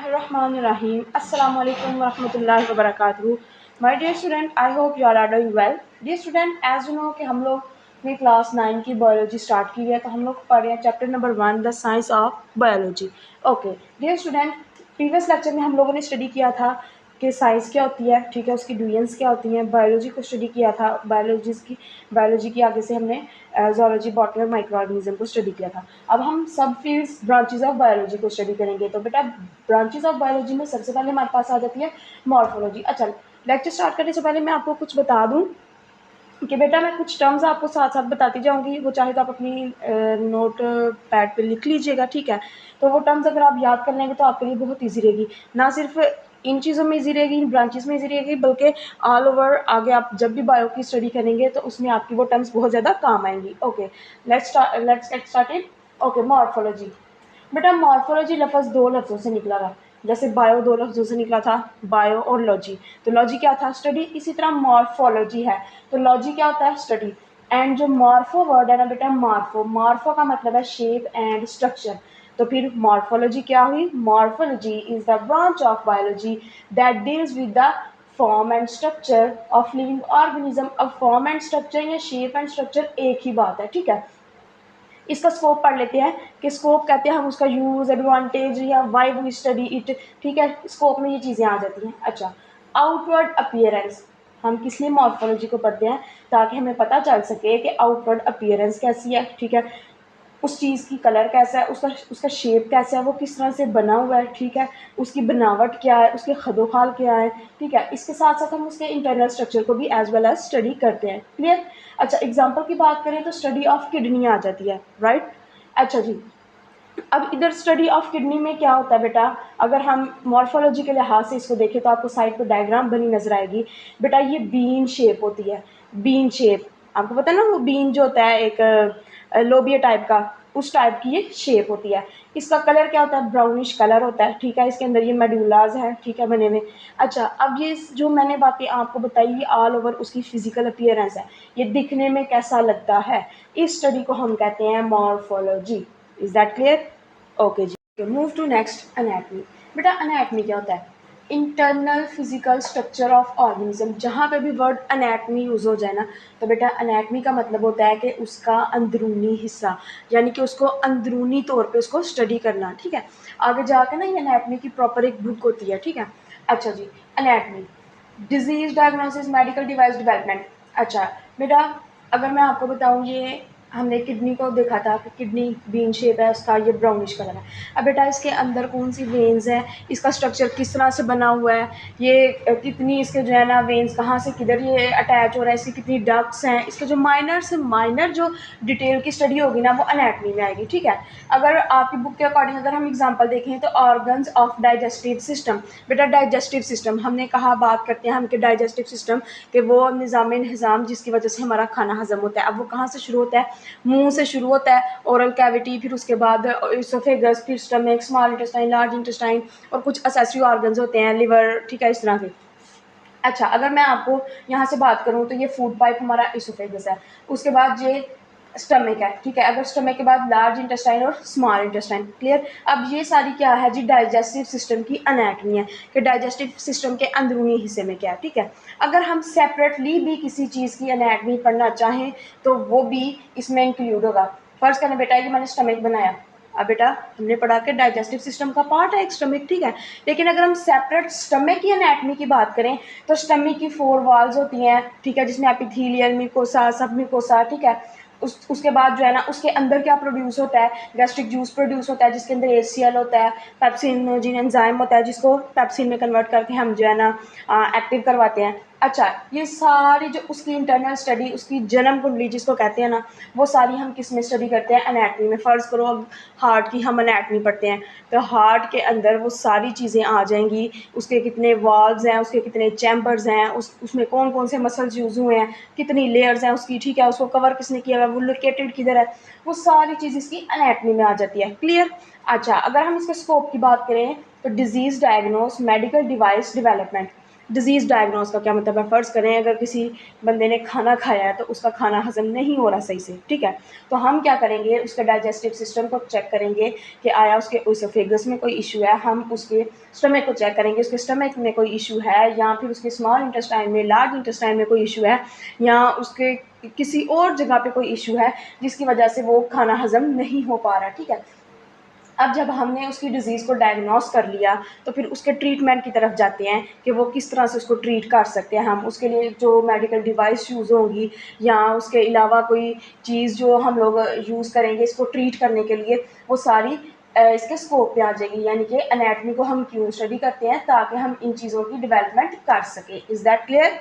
बिस्मिल्लाहिर्रहमानिर्रहीम। अस्सलामु अलैकुम वरहमतुल्लाहि वबरकातुहू। My dear student, I hope you are doing well. Dear student, as you know कि हम लोग ने क्लास 9 की बायोलॉजी स्टार्ट की है, तो हम लोग पढ़ रहे हैं chapter number 1 the science of biology. Okay dear student, previous lecture में हम लोगों ने स्टडी किया था कि साइंस क्या होती है, ठीक है, उसकी डुएंस क्या होती हैं, बायोलॉजी को स्टडी किया था, बायोलॉजी की आगे से हमने ज़ूलॉजी, बॉटनी और माइक्रो ऑर्गेनिज्म को स्टडी किया था। अब हम सब फील्ड्स ब्रांचेज ऑफ बायोलॉजी को स्टडी करेंगे। तो बेटा ब्रांचेज ऑफ बायोलॉजी में सबसे पहले हमारे पास आ जाती है मॉर्फोलॉजी। अच्छा, लेक्चर स्टार्ट करने से पहले मैं आपको कुछ बता दूं कि बेटा मैं कुछ टर्म्स आपको साथ साथ बताती जाऊंगी, वो चाहे तो आप अपनी नोट पैड पे लिख लीजिएगा, ठीक है। तो वो टर्म्स अगर आप याद कर लेंगे तो आपके लिए बहुत ईजी रहेगी, ना सिर्फ इन चीज़ों में ईजी रहेगी, इन ब्रांचेस में ईजी रहेगी, बल्कि ऑल ओवर आगे आप जब भी बायो की स्टडी करेंगे तो उसमें आपकी वो टर्म्स बहुत ज़्यादा काम आएंगी। Okay, let's get started. Okay, morphology. बेटा मॉर्फोलॉजी लफ्ज़ दो लफ्ज़ों से निकला था, जैसे बायो दो लफ्ज़ों से निकला था, बायो और लॉजी। तो लॉजी क्या था? स्टडी। इसी तरह मॉर्फोलॉजी है तो लॉजी क्या होता है? स्टडी। एंड जो मॉर्फो वर्ड है ना बेटा, मार्फो का मतलब है शेप एंड स्ट्रक्चर। तो फिर मॉर्फोलॉजी क्या हुई? Morphology is the branch of biology that deals with the form and structure of living organism. अब फॉर्म एंड स्ट्रक्चर या शेप एंड स्ट्रक्चर एक ही बात है, ठीक है। इसका स्कोप पढ़ लेते हैं कि स्कोप कहते हैं हम उसका यूज, एडवांटेज या वाई वी स्टडी इट, ठीक है। स्कोप में ये चीज़ें आ जाती हैं। अच्छा, आउटवर्ड अपीयरेंस। हम किस लिए मॉर्फोलॉजी को पढ़ते हैं? ताकि हमें पता चल सके कि आउटवर्ड अपीयरेंस कैसी है, ठीक है, उस चीज़ की कलर कैसा है, उसका उसका शेप कैसा है, वो किस तरह से बना हुआ है, ठीक है, उसकी बनावट क्या है, उसके खदोखाल क्या है, ठीक है। इसके साथ साथ हम उसके इंटरनल स्ट्रक्चर को भी एज वेल एज स्टडी करते हैं। क्लियर? अच्छा, एग्जांपल की बात करें तो स्टडी ऑफ किडनी आ जाती है, राइट। अच्छा जी, अब इधर स्टडी ऑफ किडनी में क्या होता है बेटा? अगर हम मॉर्फोलॉजी के लिहाज से इसको देखें तो आपको साइड पर डायग्राम बनी नजर आएगी। बेटा ये बीन शेप होती है, बीन शेप। आपको पता है ना, वो बीन जो होता है एक लोबिया टाइप का, उस टाइप की ये शेप होती है। इसका कलर क्या होता है? ब्राउनिश कलर होता है, ठीक है। इसके अंदर ये मेडुलाज है, ठीक है, बने हुए। अच्छा, अब ये जो मैंने बातें आपको बताई, ये ऑल ओवर उसकी फिजिकल अपीयरेंस है, ये दिखने में कैसा लगता है, इस स्टडी को हम कहते हैं morphology. Is that clear? Okay जी, मूव टू नेक्स्ट, एनाटमी। बेटा एनाटमी क्या होता है? Internal physical structure of organism. जहाँ पे भी वर्ड एनाटमी यूज़ हो जाए ना, तो बेटा एनाटमी का मतलब होता है कि उसका अंदरूनी हिस्सा, यानी कि उसको अंदरूनी तौर पे उसको स्टडी करना, ठीक है। आगे जाकर ना ये एनाटमी की प्रॉपर एक बुक होती है, ठीक है। अच्छा जी, anatomy, disease diagnosis, medical device development. अच्छा बेटा, अगर मैं आपको बताऊँ, ये हमने किडनी को देखा था कि किडनी बीन शेप है, उसका ये ब्राउनिश कलर है। अब बेटा इसके अंदर कौन सी वेन्स हैं, इसका स्ट्रक्चर किस तरह से बना हुआ है, ये कितनी इसके जो है ना वेन्स कहाँ से किधर ये अटैच हो रहा है, इसकी कितनी डक्ट्स हैं, इसके जो माइनर से माइनर जो डिटेल की स्टडी होगी ना, वो एनाटमी में आएगी, ठीक है। अगर आपकी बुक के अकॉर्डिंग अगर हम एग्जाम्पल देखें तो ऑर्गन्स ऑफ डाइजेस्टिव सिस्टम। बेटा डाइजेस्टिव सिस्टम हमने कहा, बात करते हैं हम कि डाइजेस्टिव सिस्टम के वो निज़ाम इंतज़ाम जिसकी वजह से हमारा खाना हजम होता है। अब वो कहाँ से शुरू होता है? मुंह से शुरू होता है, ओरल कैविटी, फिर उसके बाद इसोफेगस, फिर stomach, small intestine, large intestine, और कुछ असेसरी ऑर्गन्स होते हैं, लिवर, ठीक है, इस तरह के। अच्छा, अगर मैं आपको यहाँ से बात करूँ तो ये फूड पाइप हमारा इसोफेगस है, उसके बाद ये स्टमक है, ठीक है। अगर स्टमक के बाद लार्ज इंटेस्टाइन और स्मॉल इंटेस्टाइन। क्लियर? अब ये सारी क्या है जी? डाइजेस्टिव सिस्टम की एनाटमी है कि डाइजेस्टिव सिस्टम के अंदरूनी हिस्से में क्या है, ठीक है। अगर हम सेपरेटली भी किसी चीज़ की एनाटमी पढ़ना चाहें तो वो भी इसमें इंक्लूड होगा। फर्ज करना बेटा कि मैंने स्टमक बनाया, अब बेटा हमने पढ़ा कि डाइजेस्टिव सिस्टम का पार्ट है एक स्टमक, ठीक है। लेकिन अगर हम सेपरेट स्टमक की एनाटमी की बात करें तो स्टमक की 4 वॉल्स होती हैं, ठीक है, जिसमें एपिथेलियल, म्यूकोसा, सब म्यूकोसा, ठीक है। उसके बाद जो है ना, उसके अंदर क्या प्रोड्यूस होता है? गैस्ट्रिक जूस प्रोड्यूस होता है, जिसके अंदर एसीएल होता है, पेप्सिनोजिन एंजाइम होता है, जिसको पेप्सिन में कन्वर्ट करके हम जो है ना एक्टिव करवाते हैं। अच्छा, ये सारी जो उसकी इंटरनल स्टडी, उसकी जन्म कुंडली जिसको कहते हैं ना, वो सारी हम किस में स्टडी करते हैं? एनाटमी में। फ़र्ज़ करो अब हार्ट की हम एनाटमी पढ़ते हैं, तो हार्ट के अंदर वो सारी चीज़ें आ जाएंगी, उसके कितने वॉल्व्स हैं, उसके कितने चैम्बर्स हैं, उसमें कौन कौन से मसल्स यूज़ हुए हैं, कितनी लेयर्स हैं उसकी, ठीक है, उसको कवर किसने किया हुआ है, वो लोकेटेड किधर है, वो सारी चीज़ इसकी एनाटमी में आ जाती है। क्लियर? अच्छा, अगर हम इसके स्कोप की बात करें तो disease diagnose, medical device development. Disease diagnose का क्या मतलब है, फ़र्ज़ करें अगर किसी बंदे ने खाना खाया है तो उसका खाना हज़म नहीं हो रहा सही से, ठीक है, तो हम क्या करेंगे, उसके डाइजेस्टिव सिस्टम को चेक करेंगे कि आया उसके इसोफेगस में कोई इशू है, हम उसके स्टमक को चेक करेंगे, उसके स्टमक में कोई इशू है या फिर उसके स्मॉल इंटेस्टाइन में, लार्ज इंटेस्टाइन में कोई इशू है या उसके किसी और जगह पे कोई इशू है जिसकी वजह से वो खाना हज़म नहीं हो पा रहा, ठीक है। अब जब हमने उसकी डिज़ीज़ को डायग्नोस कर लिया तो फिर उसके ट्रीटमेंट की तरफ जाते हैं कि वो किस तरह से उसको ट्रीट कर सकते हैं हम, उसके लिए जो मेडिकल डिवाइस यूज़ होंगी या उसके अलावा कोई चीज़ जो हम लोग यूज़ करेंगे इसको ट्रीट करने के लिए, वो सारी इसके स्कोप पे आ जाएगी। यानी कि एनाटमी को हम क्यों स्टडी करते हैं, ताकि हम इन चीज़ों की डेवलपमेंट कर सकें। Is that clear?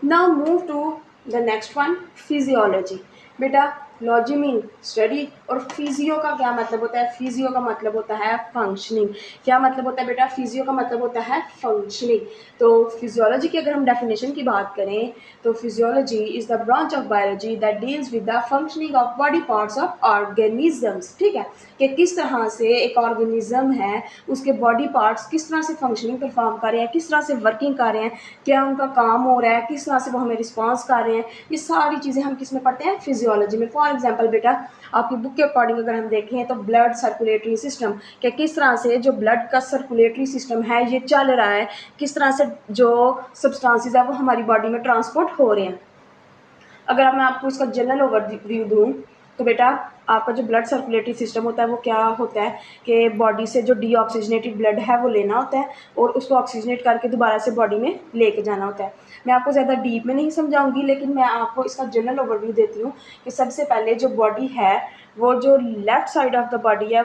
Now move to the next one, physiology. बेटा लॉजी मीन स्टडी और फिजियो का क्या मतलब होता है, फिजियो का मतलब होता है फंक्शनिंग। क्या मतलब होता है बेटा, फिजियो का मतलब होता है फंक्शनिंग। तो फिजियोलॉजी की अगर हम डेफिनेशन की बात करें तो physiology is the branch of biology that deals with the functioning of body parts of organisms, ठीक है, कि किस तरह से एक ऑर्गेनिज्म है उसके बॉडी पार्ट्स किस तरह से फंक्शनिंग परफॉर्म कर रहे हैं, किस तरह से वर्किंग कर रहे हैं, क्या उनका काम हो रहा है, किस तरह से वो हमें रिस्पॉन्स कर रहे हैं, ये सारी चीज़ें हम किस में पढ़ते हैं, फिजियोलॉजी में। फॉर एग्जाम्पल बेटा आपकी बुक के अकॉर्डिंग अगर हम देखें तो ब्लड सर्कुलेटरी सिस्टम, कि किस तरह से जो ब्लड का सर्कुलेटरी सिस्टम है ये चल रहा है, किस तरह से जो सब्सटेंसेस है वो हमारी बॉडी में ट्रांसपोर्ट हो रहे हैं। अगर मैं आपको इसका जनरल ओवरव्यू दूँ तो बेटा आपका जो ब्लड सर्कुलेटरी सिस्टम होता है वो क्या होता है कि बॉडी से जो डीऑक्सीजनेटेड ब्लड है वो लेना होता है और उसको ऑक्सीजनेट करके दोबारा से बॉडी में लेके जाना होता है। मैं आपको ज़्यादा डीप में नहीं समझाऊंगी, लेकिन मैं आपको इसका जनरल ओवरव्यू देती हूँ कि सबसे पहले जो बॉडी है वो जो left side of the body है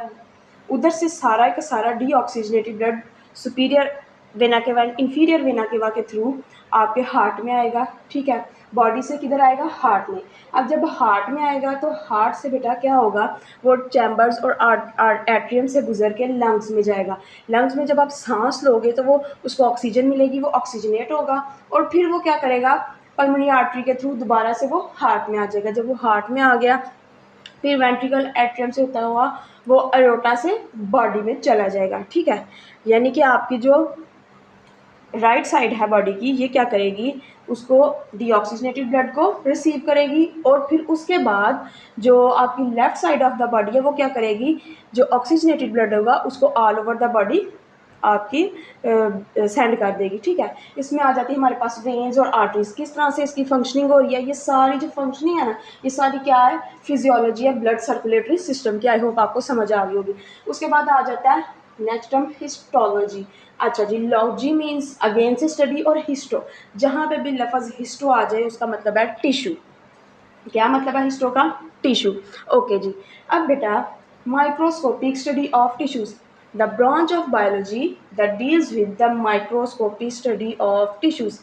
उधर से सारा का सारा deoxygenated blood superior vena cava inferior vena cava के थ्रू आपके हार्ट में आएगा, ठीक है। बॉडी से किधर आएगा, हार्ट में। अब जब हार्ट में आएगा तो हार्ट से बेटा क्या होगा, वो चैम्बर्स और एट्रियम से गुजर के लंग्स में जाएगा। लंग्स में जब आप सांस लोगे तो वो उसको ऑक्सीजन मिलेगी, वो ऑक्सीजनेट होगा और फिर वो क्या करेगा, पल्मोनरी आर्टरी के थ्रू दोबारा से वो हार्ट में आ जाएगा। जब वो हार्ट में आ गया फिर वेंट्रिकल एट्रियम से होता हुआ वो अयोटा से बॉडी में चला जाएगा, ठीक है। यानी कि आपकी जो राइट साइड है बॉडी की ये क्या करेगी, उसको डीऑक्सीजनेटेड ब्लड को रिसीव करेगी और फिर उसके बाद जो आपकी left side of the body है वो क्या करेगी, जो ऑक्सीजनेटेड ब्लड होगा उसको ऑल ओवर द बॉडी आपकी सेंड कर देगी, ठीक है। इसमें आ जाती है हमारे पास वेन्स और आर्टरीज, किस तरह से इसकी फंक्शनिंग हो रही है। ये सारी जो फंक्शनिंग है ना, ये सारी क्या है, फिजियोलॉजी है ब्लड सर्कुलेटरी सिस्टम की। आई होप आपको समझ आ गई होगी। उसके बाद आ जाता है नेक्स्ट टर्म हिस्टोलॉजी। अच्छा जी, लॉजी मीन्स अगेन से स्टडी और हिस्टो, जहाँ पे भी लफ्ज़ हिस्टो आ जाए उसका मतलब है टिश्यू। क्या मतलब है हिस्टो का, टिश्यू। ओके जी। अब बेटा microscopic study of tissues, the branch of biology that deals with the microscopic study of tissues.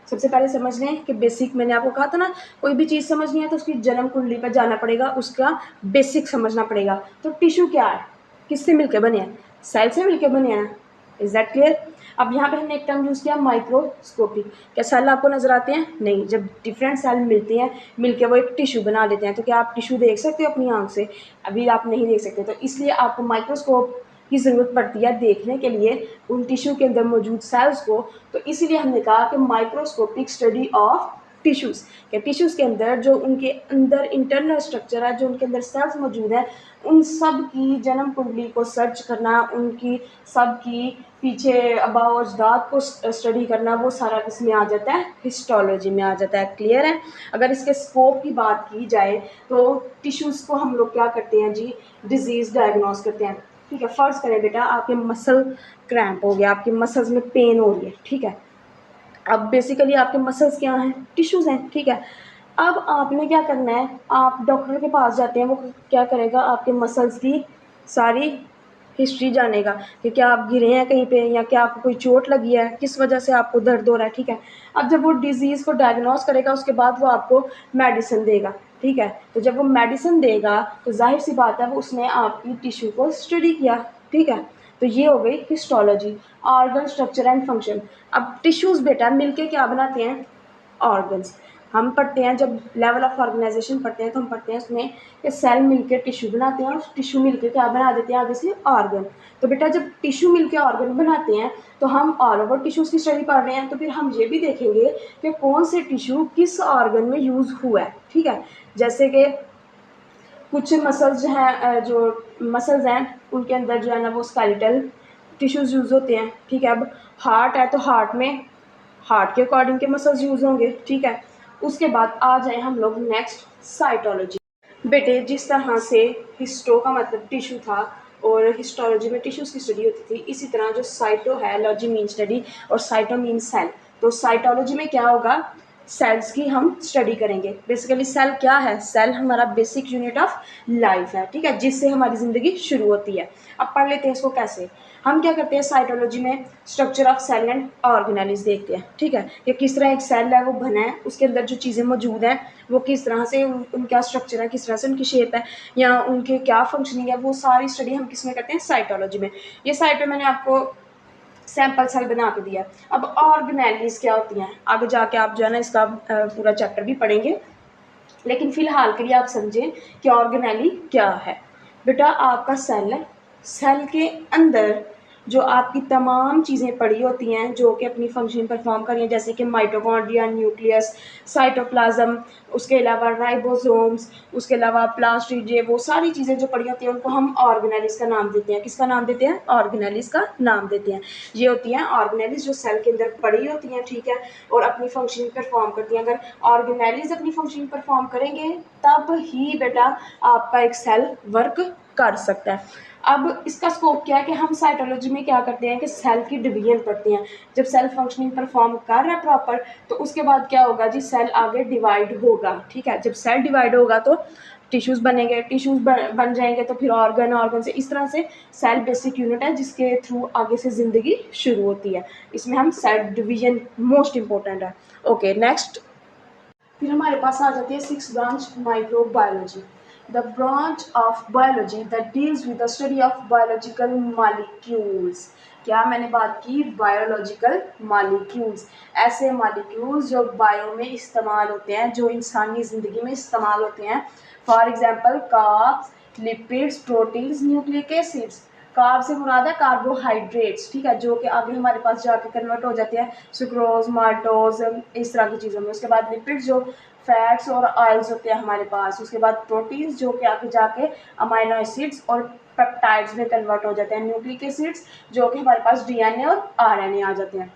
सबसे पहले समझ लें कि बेसिक, मैंने आपको कहा था ना कोई भी चीज़ समझनी है तो उसकी जन्म कुंडली पर जाना पड़ेगा, उसका बेसिक समझना पड़ेगा। तो टिश्यू क्या है, किससे मिलकर बने हैं, सेल से मिलकर बने हैं। Is that clear? अब यहाँ पे हमने एक टर्म यूज़ किया माइक्रोस्कोपिक। क्या सेल आपको नजर आते हैं? नहीं। जब डिफरेंट सेल मिलते हैं मिलके वो एक टिश्यू बना लेते हैं, तो क्या आप टिश्यू देख सकते हो अपनी आंख से? अभी आप नहीं देख सकते, तो इसलिए आपको माइक्रोस्कोप की ज़रूरत पड़ती है देखने के लिए उन टिश्यू के अंदर मौजूद सेल्स को। तो इसीलिए हमने कहा कि माइक्रोस्कोपिक स्टडी ऑफ टिश्यूज़, के टिश्यूज़ के अंदर जो उनके अंदर इंटरनल स्ट्रक्चर है, जो उनके अंदर सेल्स मौजूद है, उन सब की जन्म कुंडली को सर्च करना, उनकी सब की पीछे अबाव अजदाद को स्टडी करना, वो सारा किसमें आ जाता है, हिस्टोलॉजी में आ जाता है। क्लियर है? अगर इसके स्कोप की बात की जाए तो टिश्यूज़ को हम लोग क्या करते हैं जी, डिजीज़ डायग्नोस करते हैं, ठीक है। फ़र्ज़ करें बेटा आपके मसल क्रैम्प हो गया, आपके मसल्स में पेन हो रही है, ठीक है। अब बेसिकली आपके मसल्स क्या हैं, टिश्यूज़ हैं, ठीक है। अब आपने क्या करना है, आप डॉक्टर के पास जाते हैं, वो क्या करेगा, आपके मसल्स की सारी हिस्ट्री जानेगा कि क्या आप गिरे हैं कहीं पे या क्या आपको कोई चोट लगी है, किस वजह से आपको दर्द हो रहा है, ठीक है। अब जब वो डिज़ीज़ को डायग्नोस करेगा उसके बाद वो आपको मेडिसिन देगा, ठीक है। तो जब वो मेडिसिन देगा तो जाहिर सी बात है वो उसने आपकी टिश्यू को स्टडी किया, ठीक है। तो ये हो गई histology, organ structure and function. अब टिश्यूज़ बेटा मिलके क्या बनाते हैं, ऑर्गन्स। हम पढ़ते हैं जब लेवल ऑफ ऑर्गेनाइजेशन पढ़ते हैं तो हम पढ़ते हैं उसमें कि सेल मिलकर टिश्यू बनाते हैं और टिश्यू मिलकर क्या बना देते हैं आगे से ऑर्गन। तो बेटा जब टिश्यू मिलकर ऑर्गन बनाते हैं तो हम ऑल ओवर टिश्यूज़ की स्टडी पढ़ रहे हैं, तो फिर हम ये भी देखेंगे कि कौन से टिश्यू किस ऑर्गन में यूज़ हुआ है। ठीक है, जैसे कि कुछ मसल्स हैं, जो मसल्स हैं उनके अंदर जो है ना वो स्केलेटल टिश्यूज़ यूज़ होते हैं। ठीक है, अब हार्ट है तो हार्ट में हार्ट के अकॉर्डिंग के मसल्स यूज़ होंगे। ठीक है, उसके बाद आ जाए हम लोग नेक्स्ट साइटोलॉजी। बेटे जिस तरह से हिस्टो का मतलब टिश्यू था और हिस्टोलॉजी में टिश्यूज़ की स्टडी होती थी, इसी तरह जो साइटो है, लॉजी मीन स्टडी और साइटो मीन सेल, तो साइटोलॉजी में क्या होगा, सेल्स की हम स्टडी करेंगे। बेसिकली सेल क्या है, सेल हमारा बेसिक यूनिट ऑफ लाइफ है। ठीक है, जिससे हमारी ज़िंदगी शुरू होती है। अब पढ़ लेते हैं इसको कैसे। हम क्या करते हैं साइटोलॉजी में structure of cell and organelles देखते हैं। ठीक है, कि किस तरह एक सेल है वो बना है, उसके अंदर जो चीज़ें मौजूद हैं वो किस तरह से उनका स्ट्रक्चर है, किस तरह से उनकी शेप है या उनके क्या फंक्शनिंग है, वो सारी स्टडी हम किस में करते हैं, साइटोलॉजी में। ये साइट पे मैंने आपको सैंपल सेल बना के दिया। अब ऑर्गेनेलिज क्या होती हैं, आगे जाके आप जो है ना इसका पूरा चैप्टर भी पढ़ेंगे, लेकिन फिलहाल के लिए आप समझें कि ऑर्गेनेली क्या है। बेटा आपका सेल है, सेल के अंदर जो आपकी तमाम चीज़ें पड़ी होती हैं जो कि अपनी फंक्शन परफॉर्म कर रही हैं, जैसे कि माइटोकॉन्ड्रिया, न्यूक्लियस, साइटोप्लाज्म, उसके अलावा राइबोसोम्स, उसके अलावा प्लास्टिड, वो सारी चीज़ें जो पड़ी होती हैं उनको हम ऑर्गेनेलिज का नाम देते हैं। किसका नाम देते हैं, ऑर्गेनेलिज का नाम देते हैं। ये होती हैं ऑर्गेनेलिज जो सेल के अंदर पड़ी होती हैं। ठीक है, और अपनी फंक्शनिंग परफॉर्म करती हैं। अगर ऑर्गेनेलिज अपनी फंक्शनिंग परफॉर्म करेंगे तब ही बेटा आपका एक सेल वर्क कर सकता है। अब इसका स्कोप क्या है कि हम साइटोलॉजी में क्या करते हैं कि सेल की डिवीजन पढ़ते हैं। जब सेल फंक्शनिंग परफॉर्म कर रहा है प्रॉपर, तो उसके बाद क्या होगा जी, सेल आगे डिवाइड होगा। ठीक है, जब सेल डिवाइड होगा तो टिश्यूज़ बनेंगे, टिश्यूज़ बन जाएंगे तो फिर ऑर्गन, ऑर्गन से इस तरह से सेल बेसिक यूनिट है जिसके थ्रू आगे से ज़िंदगी शुरू होती है। इसमें हम सेल डिवीजन मोस्ट इंपॉर्टेंट है। ओके नेक्स्ट, फिर हमारे पास आ जाती है six branch microbiology, the branch of biology that deals with the study of biological molecules. क्या मैंने बात की, बायोलॉजिकल मॉलिक्यूल्स, ऐसे मॉलिक्यूल्स जो बायो में इस्तेमाल होते हैं, जो इंसानी ज़िंदगी में इस्तेमाल होते हैं। For example carbs, lipids, proteins, nucleic acids. Carb से मुराद है कार्बोहाइड्रेट्स। ठीक है, जो कि आगे हमारे पास जाके कन्वर्ट हो जाते हैं सुक्रोज, माल्टोज, इस तरह की चीज़ों में। उसके बाद लिपिड्स जो फैट्स और ऑयल्स होते हैं हमारे पास। उसके बाद प्रोटीन्स जो कि आगे जाके अमाइनो एसिड्स और पेप्टाइड्स में कन्वर्ट हो जाते हैं। न्यूक्लिक एसिड्स जो कि हमारे पास डीएनए और आरएनए आ जाते हैं।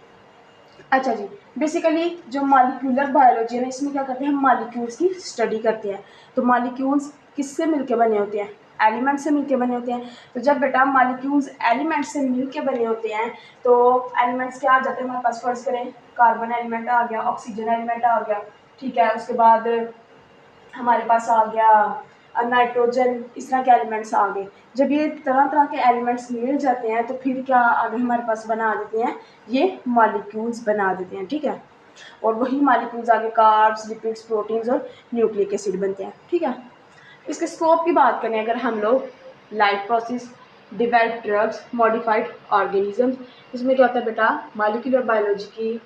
अच्छा जी, बेसिकली जो मॉलिक्यूलर बायोलॉजी है ना, इसमें क्या करते हैं हम मॉलिक्यूल्स की स्टडी करते हैं। तो मॉलिक्यूल्स किससे मिलके बने होते हैं, एलिमेंट से मिलके बने होते हैं। तो जब बेटा मॉलिक्यूल्स एलिमेंट से मिलके बने होते हैं तो एलिमेंट्स क्या आ जाते हैं हमारे पास, फर्ज करें कार्बन एलिमेंट आ गया, ऑक्सीजन एलिमेंट आ गया। ठीक है, उसके बाद हमारे पास आ गया नाइट्रोजन, इस तरह के एलिमेंट्स आ गए। जब ये तरह तरह के एलिमेंट्स मिल जाते हैं तो फिर क्या आगे हमारे पास बना देते हैं, ये मॉलिक्यूल्स बना देते हैं। ठीक है, और वही मॉलिक्यूल्स आगे कार्ब्स, लिपिड्स, प्रोटीन्स और न्यूक्लिक एसिड बनते हैं। ठीक है, इसके स्कोप की बात करें अगर हम लोग, life process, develop drugs, modified organism. इसमें क्या होता है बेटा, मॉलिक्यूलर बायोलॉजी की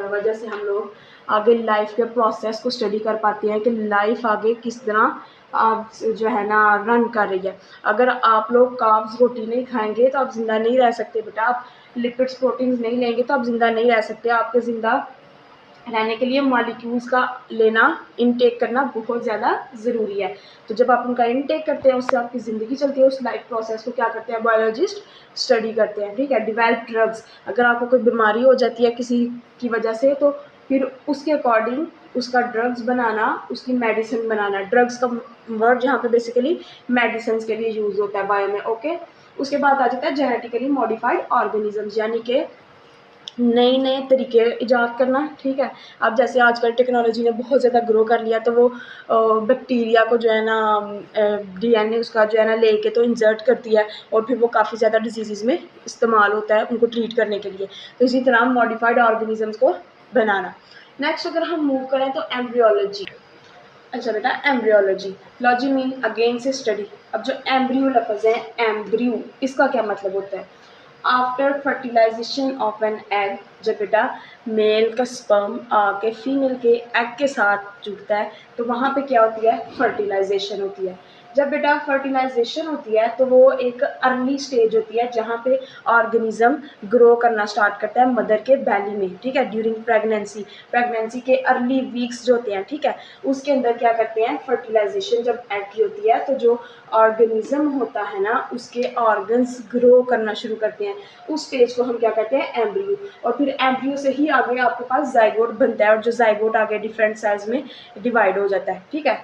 वजह से हम लोग आगे लाइफ के प्रोसेस को स्टडी कर पाते हैं कि लाइफ आगे किस तरह आप जो है ना रन कर रही है। अगर आप लोग कार्ब्स, रोटी नहीं खाएंगे तो आप ज़िंदा नहीं रह सकते बेटा। आप लिपिड्स, प्रोटीन्स नहीं लेंगे तो आप ज़िंदा नहीं रह सकते। आपके ज़िंदा रहने के लिए मॉलिक्यूल्स का लेना, इनटेक करना बहुत ज़्यादा ज़रूरी है। तो जब आप उनका इनटेक करते हैं उससे आपकी ज़िंदगी चलती है। उस लाइफ प्रोसेस को क्या करते हैं बायोलॉजिस्ट, स्टडी करते हैं। ठीक है, डिवेल्प ड्रग्स, अगर आपको कोई बीमारी हो जाती है किसी की वजह से तो फिर उसके अकॉर्डिंग उसका ड्रग्स बनाना, उसकी मेडिसिन बनाना। ड्रग्स का वर्ड जहाँ पे बेसिकली मेडिसिन के लिए यूज़ होता है बायो में। ओके, उसके बाद आ जाता है जेनेटिकली मॉडिफाइड ऑर्गेनिजम्स, यानी कि नए नए तरीके ईजाद करना। ठीक है, अब जैसे आजकल टेक्नोलॉजी ने बहुत ज़्यादा ग्रो कर लिया तो वो बैक्टीरिया को जो है ना डीएनए उसका जो है ना लेके तो इंसर्ट करती है और फिर वो काफ़ी ज़्यादा डिजीज़ में इस्तेमाल होता है उनको ट्रीट करने के लिए। तो इसी तरह मॉडिफाइड ऑर्गेनिजम्स को बनाना। नेक्स्ट अगर हम मूव करें तो एम्ब्रियोलॉजी। अच्छा बेटा, एम्ब्रियोलॉजी, लॉजी मीन अगेन से स्टडी। अब जो एम्ब्रियो लफ्ज़ है, एम्ब्रियो, इसका क्या मतलब होता है, after fertilization of an egg, जब बेटा मेल का स्पर्म आके फीमेल के एग के साथ जुड़ता है तो वहाँ पे क्या होती है, फर्टिलाइजेशन होती है। जब बेटा फर्टिलाइजेशन होती है तो वो एक अर्ली स्टेज होती है जहाँ पे ऑर्गेनिज्म ग्रो करना स्टार्ट करता है मदर के बैली में, ठीक है, ड्यूरिंग प्रेगनेंसी। प्रेगनेंसी के अर्ली वीक्स जो होते हैं, ठीक है, उसके अंदर क्या करते हैं, फर्टिलाइजेशन जब एग की होती है तो जो ऑर्गेनिज्म होता है ना उसके ऑर्गन्स ग्रो करना शुरू करते हैं। उस स्टेज को हम क्या कहते हैं, एम्ब्रियो। और फिर एम्ब्रियो से ही आगे आपके पास जाइगोट बनता है और जो जाइगोट आगे डिफरेंट साइज में डिवाइड हो जाता है, ठीक है।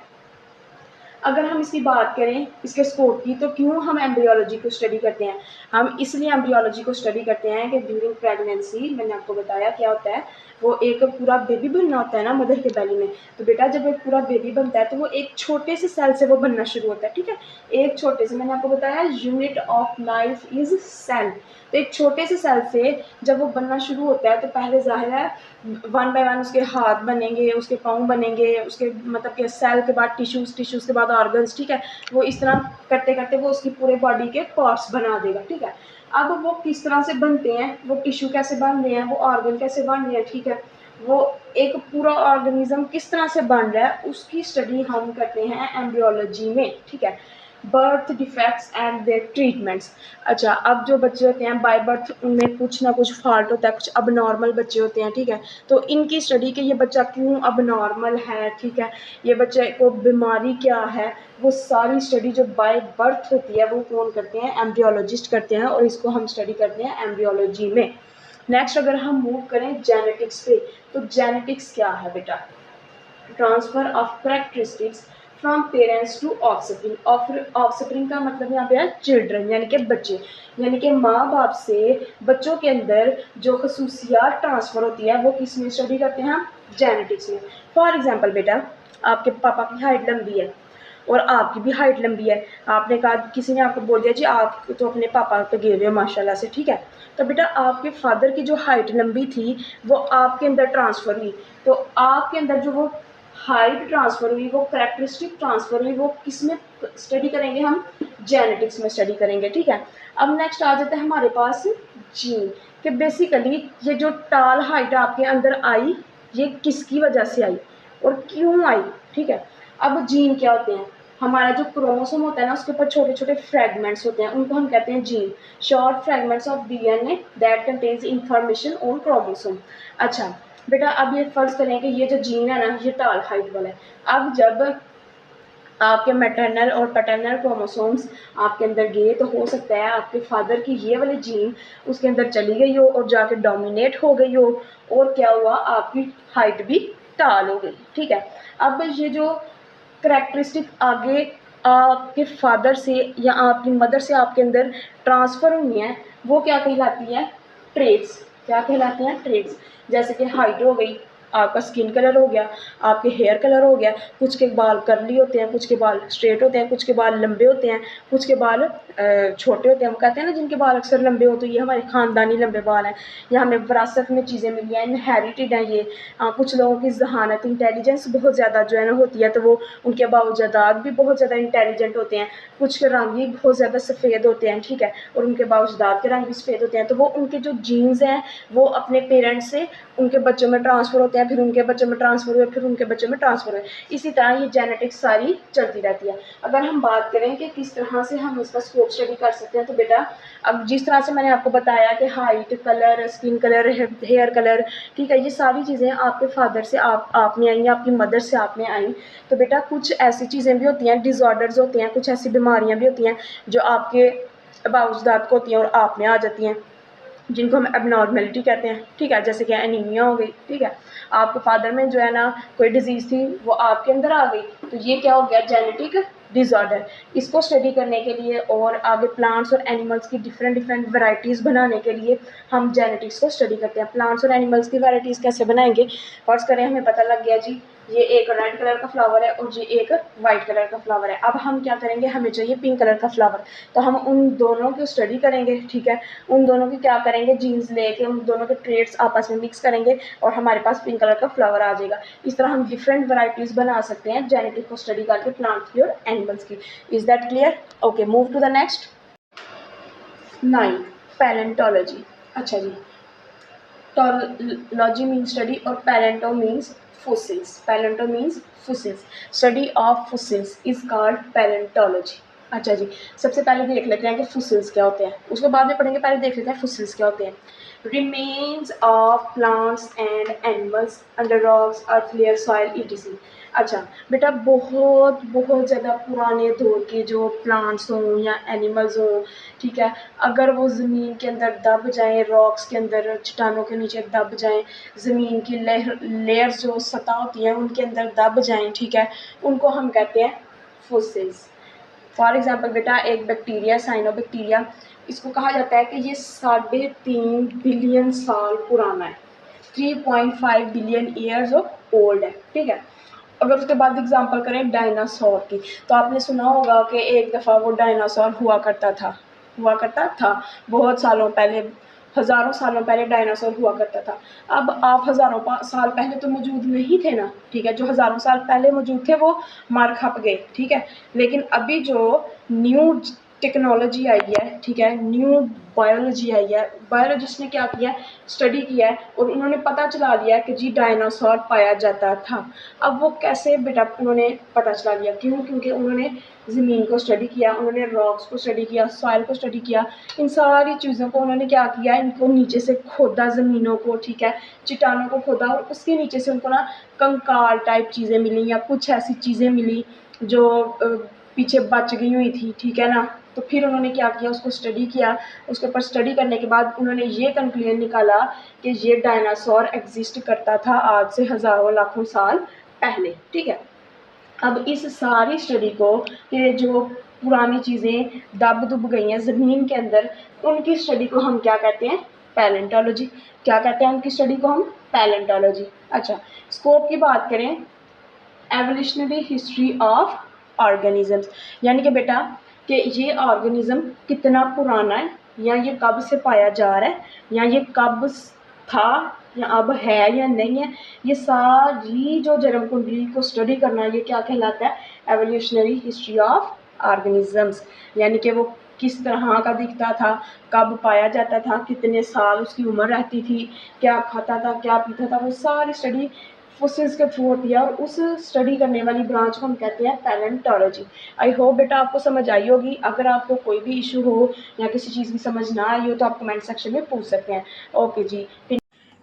अगर हम इसकी बात करें इसके स्कोप की, तो क्यों हम एम्ब्रियोलॉजी को स्टडी करते हैं, हम इसलिए एम्ब्रियोलॉजी को स्टडी करते हैं कि ड्यूरिंग प्रेगनेंसी, मैंने आपको बताया क्या होता है, वो एक पूरा बेबी बनना होता है ना मदर के बैली में। तो बेटा जब एक पूरा बेबी बनता है तो वो एक छोटे से सेल से वो बनना शुरू होता है, ठीक है, एक छोटे से, मैंने आपको बताया unit of life is cell. तो एक छोटे से सेल से जब वो बनना शुरू होता है तो पहले जाहिर है वन बाय वन उसके हाथ बनेंगे, उसके पाँव बनेंगे, उसके मतलब कि सेल के बाद टिश्यूज़, टिश्यूज़ के बाद ऑर्गन्स, ठीक है। वो इस तरह करते करते वो उसकी पूरे बॉडी के पार्ट्स बना देगा, ठीक है। अब वो किस तरह से बनते हैं, वो टिश्यू कैसे बन रहे हैं, वो ऑर्गन कैसे बन रहे हैं, ठीक है, वो एक पूरा ऑर्गेनिज्म किस तरह से बन रहा है उसकी स्टडी हम करते हैं एम्ब्रियोलॉजी में, ठीक है। Birth defects and their treatments. अच्छा, अब जो बच्चे होते हैं बाय बर्थ उनमें कुछ ना कुछ फॉल्ट होता है, कुछ अबनॉर्मल बच्चे होते हैं, ठीक है। तो इनकी स्टडी कि ये बच्चा क्यों अबनॉर्मल है, ठीक है, ये बच्चे को बीमारी क्या है, वो सारी स्टडी जो बाय बर्थ होती है वो कौन करते हैं, एम्ब्रियोलॉजिस्ट करते हैं, और इसको हम स्टडी करते हैं एम्ब्रियोलॉजी में। नेक्स्ट अगर हम मूव करें जेनेटिक्स पे, तो जेनेटिक्स क्या है बेटा, transfer of characteristics from parents to offspring. Offspring का मतलब यहाँ पे है चिल्ड्रन, यानी कि बच्चे, यानी कि माँ बाप से बच्चों के अंदर जो खसूसियात ट्रांसफ़र होती है वो किस में स्टडी करते हैं हम, जेनेटिक्स में। फॉर एग्जांपल बेटा आपके पापा की हाइट लंबी है और आपकी भी हाइट लंबी है, आपने कहा, किसी ने आपको बोल दिया जी आप तो अपने पापा पे गए हुए हो माशाल्लाह से, ठीक है, तो बेटा आपके फादर की जो हाइट लंबी थी वो आपके अंदर ट्रांसफ़र हुई, तो आपके अंदर जो वो हाइट ट्रांसफ़र हुई, वो करेक्टरिस्टिक ट्रांसफ़र हुई, वो किस में स्टडी करेंगे हम, जेनेटिक्स में स्टडी करेंगे, ठीक है। अब नेक्स्ट आ जाता है हमारे पास जीन, कि बेसिकली ये जो टाल हाइट आपके अंदर आई ये किसकी वजह से आई और क्यों आई, ठीक है। अब जीन क्या होते हैं, हमारा जो क्रोमोसोम होता है ना उसके ऊपर छोटे छोटे फ्रेगमेंट्स होते हैं, उनको हम कहते हैं gene, short fragments of DNA that contains information on chromosome. अच्छा बेटा अब ये फर्ज करें कि ये जो जीन है ना ये टाल हाइट वाला है, अब जब आपके मैटरनल और पैटर्नल क्रोमोसोम्स आपके अंदर गए तो हो सकता है आपके फादर की ये वाली जीन उसके अंदर चली गई हो और जाके डोमिनेट हो गई हो, और क्या हुआ, आपकी हाइट भी टाल हो गई, ठीक है। अब ये जो करेक्टरिस्टिक आगे आपके फादर से या आपकी मदर से आपके अंदर ट्रांसफ़र हुई हैं वो क्या कहलाती है, ट्रेड्स, क्या कहलाती हैं, ट्रेड्स। जैसे कि हाइट हो गई, आपका स्किन कलर हो गया, आपके हेयर कलर हो गया, कुछ के बाल करली होते हैं, कुछ के बाल स्ट्रेट होते हैं, कुछ के बाल लंबे होते हैं, कुछ के बाल छोटे होते हैं। हम कहते हैं ना जिनके बाल अक्सर लंबे हो तो ये हमारे ख़ानदानी लंबे बाल हैं, या हमें विरासत में चीज़ें मिली हैं, इनहेरिटेड हैं ये। कुछ लोगों की ज़हानत इंटेलिजेंस बहुत ज़्यादा जो है ना होती है तो वो उनके बावजदाद भी बहुत ज़्यादा इंटेलिजेंट होते हैं, कुछ के रंग भी बहुत ज़्यादा सफ़ेद होते हैं, ठीक है, और उनके बावजदाद के रंग भी सफ़ेद होते हैं, तो वो उनके जो जीन्स हैं वो अपने पेरेंट्स से उनके बच्चों में ट्रांसफ़र होते हैं, फिर उनके बच्चों में ट्रांसफ़र हुए, फिर उनके बच्चों में ट्रांसफ़र हुए, इसी तरह ये जेनेटिक्स सारी चलती रहती है। अगर हम बात करें कि किस तरह से हम इसका स्कोप स्टडी कर सकते हैं, तो बेटा अब जिस तरह से मैंने आपको बताया कि height, colour, skin colour, hair colour, ठीक है, ये सारी चीज़ें आपके फादर से आप में आई, आपकी मदर से आप में आई, तो बेटा कुछ ऐसी चीज़ें भी होती हैं, डिसऑर्डर्स होते हैं, कुछ ऐसी बीमारियाँ भी होती हैं जो आपके बावजदाद को होती हैं और आप में आ जाती हैं, जिनको हम एबनॉर्मेलिटी कहते हैं, ठीक है, जैसे कि एनीमिया हो गई, ठीक है, आपके फादर में जो है ना कोई डिजीज़ थी वो आपके अंदर आ गई, तो ये क्या हो गया, जेनेटिक डिसऑर्डर। इसको स्टडी करने के लिए और आगे प्लांट्स और एनिमल्स की डिफरेंट डिफरेंट वैरायटीज़ बनाने के लिए हम जेनेटिक्स को स्टडी करते हैं। प्लांट्स और एनिमल्स की वैरायटीज़ कैसे बनाएंगे, फर्स्ट करें, हमें पता लग गया जी ये एक रेड कलर का फ्लावर है और ये एक वाइट कलर का फ्लावर है, अब हम क्या करेंगे, हमें चाहिए पिंक कलर का फ्लावर, तो हम उन दोनों की स्टडी करेंगे, ठीक है, उन दोनों की क्या करेंगे, जीन्स लेके उन दोनों के ट्रेड्स आपस में मिक्स करेंगे और हमारे पास पिंक कलर का फ्लावर आ जाएगा। इस तरह हम डिफरेंट वैरायटीज़ बना सकते हैं जेनेटिक को स्टडी करके प्लांट्स की और एनिमल्स की। Is that clear? Okay, move to the next. 9 palaeontology. अच्छा जी, टोलॉजी मीन्स स्टडी और palaeonto means fossils. Palaeonto means fossils. Study of fossils is called palaeontology. अच्छा जी, सबसे पहले देख लेते हैं कि fossils क्या होते हैं, उसको बाद में पढ़ेंगे, पहले देख लेते हैं fossils क्या होते हैं। Remains of plants and animals under rocks, earth layer, soil etc। अच्छा बेटा, बहुत बहुत ज़्यादा पुराने दौर के जो प्लांट्स हों या एनिमल्स हों, ठीक है, अगर वो ज़मीन के अंदर दब जाएं, रॉक्स के अंदर, चट्टानों के नीचे दब जाएं, ज़मीन की लेयर्स जो सतह होती हैं उनके अंदर दब जाएं, ठीक है, उनको हम कहते हैं फोसिल्स। फॉर एग्जांपल बेटा, एक बैक्टीरिया, साइनोबैक्टीरिया, इसको कहा जाता है कि ये 3.5 बिलियन साल पुराना है, 3.5 बिलियन ईयर्स ऑफ ओल्ड है, ठीक है। अगर उसके बाद एग्जांपल करें डायनासोर की, तो आपने सुना होगा कि एक दफ़ा वो डायनासोर हुआ करता था बहुत सालों पहले, हज़ारों सालों पहले डायनासोर हुआ करता था। अब आप हज़ारों साल पहले तो मौजूद नहीं थे ना, ठीक है, जो हज़ारों साल पहले मौजूद थे वो मर खप गए, ठीक है, लेकिन अभी जो न्यू टेक्नोलॉजी आई है, ठीक है, न्यू बायोलॉजी आई है, बायोलॉजिस्ट ने क्या किया, स्टडी किया है और उन्होंने पता चला लिया कि जी डायनासोर पाया जाता था। अब वो कैसे बेटा उन्होंने पता चला लिया, क्यों, क्योंकि उन्होंने ज़मीन को स्टडी किया, उन्होंने रॉक्स को स्टडी किया, सॉइल को स्टडी किया, इन सारी चीज़ों को उन्होंने क्या किया, इनको नीचे से खोदा, ज़मीनों को, ठीक है, चट्टानों को खोदा और उसके नीचे से उनको ना कंकाल टाइप चीज़ें मिली या कुछ ऐसी चीज़ें मिली जो पीछे बच गई हुई थी, ठीक है ना। तो फिर उन्होंने क्या किया, उसको स्टडी किया, उसके ऊपर स्टडी करने के बाद उन्होंने ये कंक्लूजन निकाला कि ये डायनासोर एग्जिस्ट करता था आज से हज़ारों लाखों साल पहले, ठीक है। अब इस सारी स्टडी को, कि जो पुरानी चीज़ें दब दुब गई हैं ज़मीन के अंदर, उनकी स्टडी को हम क्या कहते हैं, पैलेंटोलॉजी। क्या कहते हैं उनकी स्टडी को हम, पैलेंटोलॉजी। अच्छा, स्कोप की बात करें, एवोल्यूशनरी हिस्ट्री ऑफ ऑर्गेनिजम्स, यानी कि बेटा कि ये ऑर्गेनिज्म कितना पुराना है, या ये कब से पाया जा रहा है, या ये कब था या अब है या नहीं है, ये सारी जो जन्म कुंडली को स्टडी करना, ये क्या कहलाता है, एवोल्यूशनरी हिस्ट्री ऑफ ऑर्गेनिजम्स। यानी कि वो किस तरह का दिखता था, कब पाया जाता था, कितने साल उसकी उम्र रहती थी, क्या खाता था, क्या पीता था, वो सारी स्टडी फोसिल्स के थ्रू होती है और उस स्टडी करने वाली ब्रांच को हम कहते हैं पैलेंटोलॉजी। आई होप बेटा आपको समझ आई होगी। अगर आपको कोई भी इशू हो या किसी चीज़ की समझ ना आई हो तो आप कमेंट सेक्शन में पूछ सकते हैं। ओके जी, फिर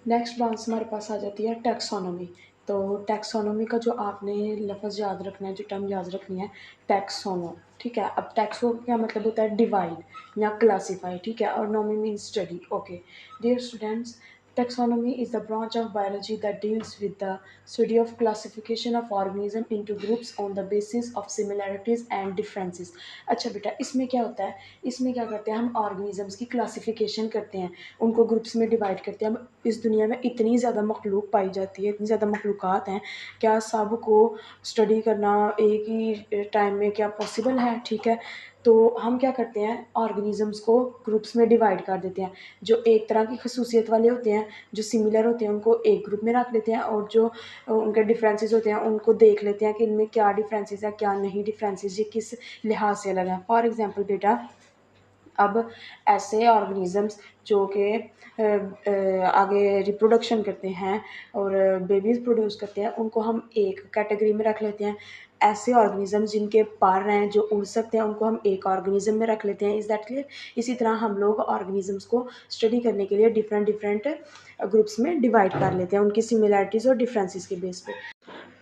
नेक्स्ट ब्रांच हमारे पास आ जाती है टैक्सोनॉमी। तो टैक्सोनॉमी का जो आपने लफ्ज़ याद रखना है, जो टर्म याद रखनी है, टैक्सोनो, ठीक है। अब टैक्सो क्या मतलब होता है, डिवाइड या क्लासीफाई, ठीक है, और nomy means study. Okay dear students, taxonomy is the branch of biology that deals with the study of classification of organism into groups on the basis of similarities and differences। अच्छा बेटा, इसमें क्या होता है, इसमें क्या करते हैं, हम ऑर्गेनिजम्स की क्लासिफिकेशन करते हैं, उनको ग्रुप्स में डिवाइड करते हैं। अब इस दुनिया में इतनी ज़्यादा मखलूक पाई जाती है, इतनी ज़्यादा मखलूक़ात हैं, क्या सब को स्टडी करना एक ही टाइम में क्या पॉसिबल है, ठीक है। तो हम क्या करते हैं, ऑर्गेनिजम्स को ग्रुप्स में डिवाइड कर देते हैं। जो एक तरह की खसूसियत वाले होते हैं, जो सिमिलर होते हैं, उनको एक ग्रुप में रख लेते हैं, और जो उनके डिफरेंसेस होते हैं उनको देख लेते हैं कि इनमें क्या डिफरेंसेस है, क्या नहीं डिफरेंसेस, ये किस लिहाज से अलग है। फॉर एग्जांपल बेटा, अब ऐसे ऑर्गेनिजम्स जो कि आगे रिप्रोडक्शन करते हैं और बेबीज़ प्रोड्यूस करते हैं, उनको हम एक कैटेगरी में रख लेते हैं। ऐसे ऑर्गेनिजम्स जिनके पर हैं, जो उड़ सकते हैं, उनको हम एक ऑर्गेनिज्म में रख लेते हैं। Is that clear. इसी तरह हम लोग ऑर्गेनिजम्स को स्टडी करने के लिए डिफरेंट डिफरेंट ग्रुप्स में डिवाइड कर लेते हैं, उनकी सिमिलैरिटीज़ और डिफरेंसेस के बेस पे।